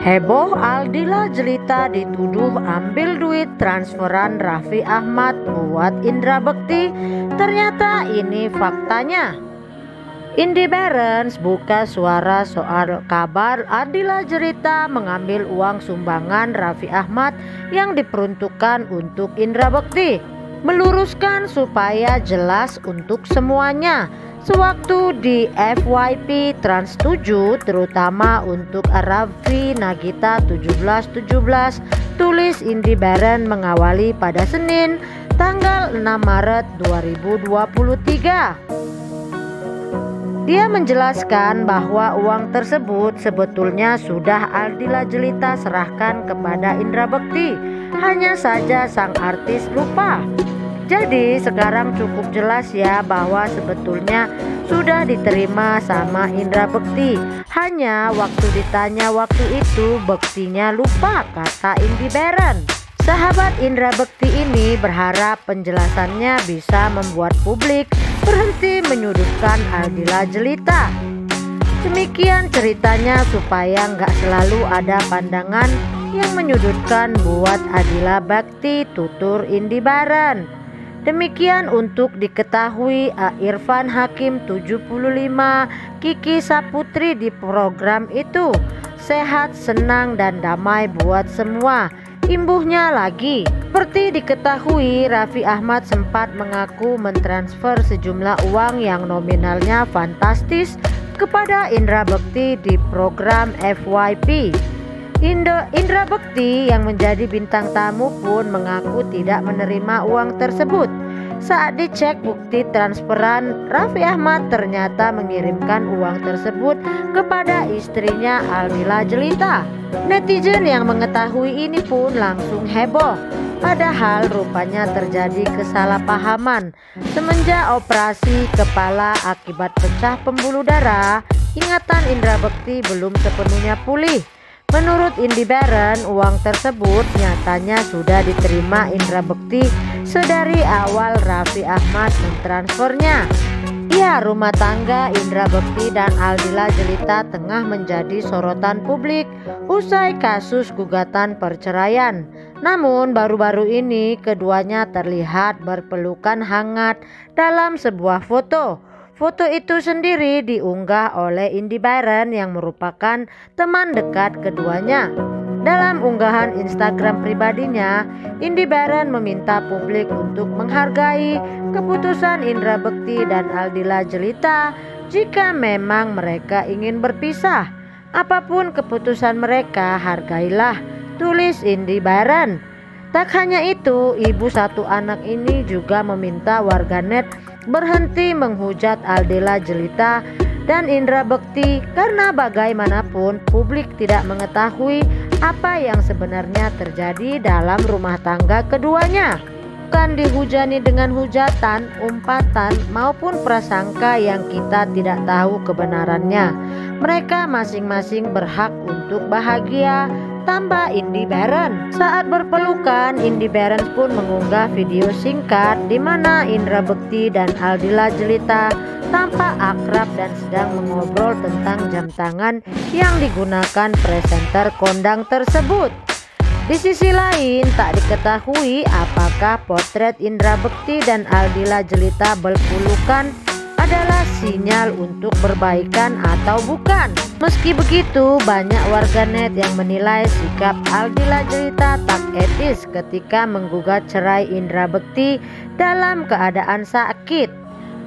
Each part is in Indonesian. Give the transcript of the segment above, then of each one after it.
Heboh Aldila Jelita dituduh ambil duit transferan Raffi Ahmad buat Indra Bekti. Ternyata ini faktanya. Indy Barens buka suara soal kabar Aldila Jelita mengambil uang sumbangan Raffi Ahmad yang diperuntukkan untuk Indra Bekti. Meluruskan supaya jelas untuk semuanya. Sewaktu di FYP Trans 7 terutama untuk Raffi Nagita 1717, tulis Indy Barens mengawali pada Senin tanggal 6 Maret 2023. Dia menjelaskan bahwa uang tersebut sebetulnya sudah Aldila Jelita serahkan kepada Indra Bekti, hanya saja sang artis lupa. Jadi sekarang cukup jelas ya bahwa sebetulnya sudah diterima sama Indra Bekti. Hanya waktu ditanya waktu itu Bektinya lupa, kata Indy Barens. Sahabat Indra Bekti ini berharap penjelasannya bisa membuat publik berhenti menyudutkan Aldila Jelita. Demikian ceritanya supaya nggak selalu ada pandangan yang menyudutkan buat Aldila Bekti, tutur Indy Barens. Demikian untuk diketahui, Irfan Hakim 75, Kiki Saputri di program itu. Sehat, senang, dan damai buat semua. Imbuhnya lagi. Seperti diketahui, Raffi Ahmad sempat mengaku mentransfer sejumlah uang yang nominalnya fantastis kepada Indra Bekti di program FYP. Indra Bekti yang menjadi bintang tamu pun mengaku tidak menerima uang tersebut. Saat dicek bukti transferan, Raffi Ahmad ternyata mengirimkan uang tersebut kepada istrinya Aldila Jelita. Netizen yang mengetahui ini pun langsung heboh. Padahal rupanya terjadi kesalahpahaman. Semenjak operasi kepala akibat pecah pembuluh darah, ingatan Indra Bekti belum sepenuhnya pulih. Menurut Indy Barens, uang tersebut nyatanya sudah diterima Indra Bekti sedari awal Raffi Ahmad mentransfernya. Ya, rumah tangga Indra Bekti dan Aldila Jelita tengah menjadi sorotan publik usai kasus gugatan perceraian. Namun baru-baru ini keduanya terlihat berpelukan hangat dalam sebuah foto. Foto itu sendiri diunggah oleh Indy Barens yang merupakan teman dekat keduanya. Dalam unggahan Instagram pribadinya, Indy Barens meminta publik untuk menghargai keputusan Indra Bekti dan Aldila Jelita jika memang mereka ingin berpisah. Apapun keputusan mereka, hargailah, tulis Indy Barens. Tak hanya itu, ibu satu anak ini juga meminta warganet berhenti menghujat Aldila Jelita dan Indra Bekti karena bagaimanapun publik tidak mengetahui apa yang sebenarnya terjadi dalam rumah tangga keduanya. Bukan dihujani dengan hujatan, umpatan maupun prasangka yang kita tidak tahu kebenarannya. Mereka masing-masing berhak untuk bahagia, tambah Indy Barens. Saat berpelukan, Indy Barens pun mengunggah video singkat di mana Indra Bekti dan Aldila Jelita tampak akrab dan sedang mengobrol tentang jam tangan yang digunakan presenter kondang tersebut. Di sisi lain, tak diketahui apakah potret Indra Bekti dan Aldila Jelita berpelukan adalah sinyal untuk berbaikan atau bukan. Meski begitu, banyak warganet yang menilai sikap Aldila Jelita tak etis ketika menggugat cerai Indra Bekti dalam keadaan sakit.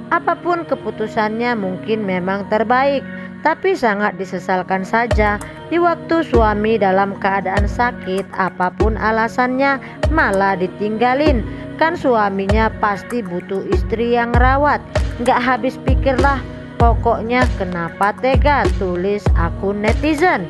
Apapun keputusannya mungkin memang terbaik, tapi sangat disesalkan saja di waktu suami dalam keadaan sakit, apapun alasannya malah ditinggalin. Kan suaminya pasti butuh istri yang rawat. Nggak habis pikirlah, pokoknya kenapa tega, tulis akun netizen.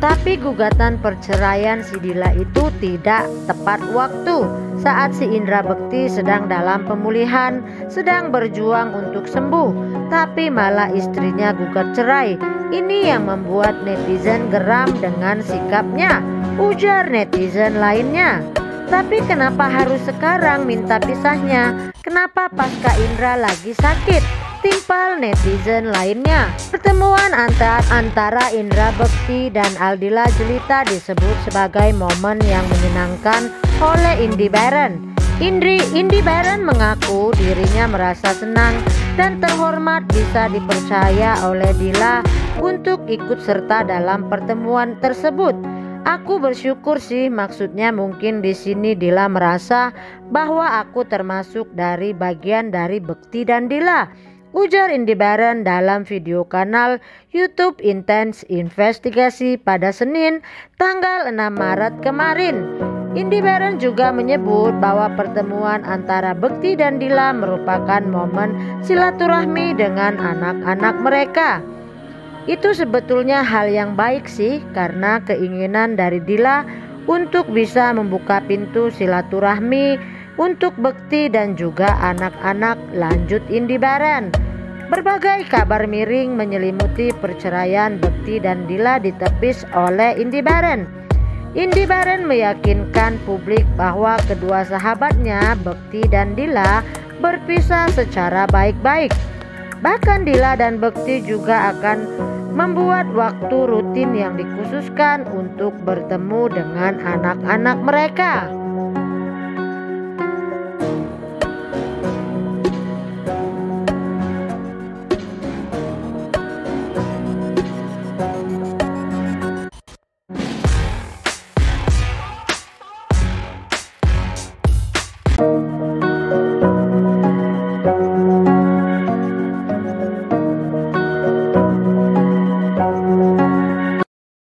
Tapi gugatan perceraian si Dila itu tidak tepat waktu saat si Indra Bekti sedang dalam pemulihan, sedang berjuang untuk sembuh, tapi malah istrinya gugat cerai. Ini yang membuat netizen geram dengan sikapnya, ujar netizen lainnya. Tapi kenapa harus sekarang minta pisahnya? Kenapa pasca Indra lagi sakit? timpal netizen lainnya. Pertemuan antara Indra Bekti dan Aldila Jelita disebut sebagai momen yang menyenangkan oleh Indy Barens. Indy Barens mengaku dirinya merasa senang dan terhormat bisa dipercaya oleh Dila untuk ikut serta dalam pertemuan tersebut. Aku bersyukur sih, maksudnya mungkin di sini Dila merasa bahwa aku termasuk dari bagian dari Bekti dan Dila, ujar Indy Barens dalam video kanal YouTube Intense Investigasi pada Senin tanggal 6 Maret kemarin. Indy Barens juga menyebut bahwa pertemuan antara Bekti dan Dila merupakan momen silaturahmi dengan anak-anak mereka. Itu sebetulnya hal yang baik sih, karena keinginan dari Dila untuk bisa membuka pintu silaturahmi untuk Bekti dan juga anak-anak, lanjut Indy Barens. Berbagai kabar miring menyelimuti perceraian Bekti dan Dila ditepis oleh Indy Barens. Indy Barens meyakinkan publik bahwa kedua sahabatnya Bekti dan Dila berpisah secara baik-baik. Bahkan Dila dan Bekti juga akan membuat waktu rutin yang dikhususkan untuk bertemu dengan anak-anak mereka.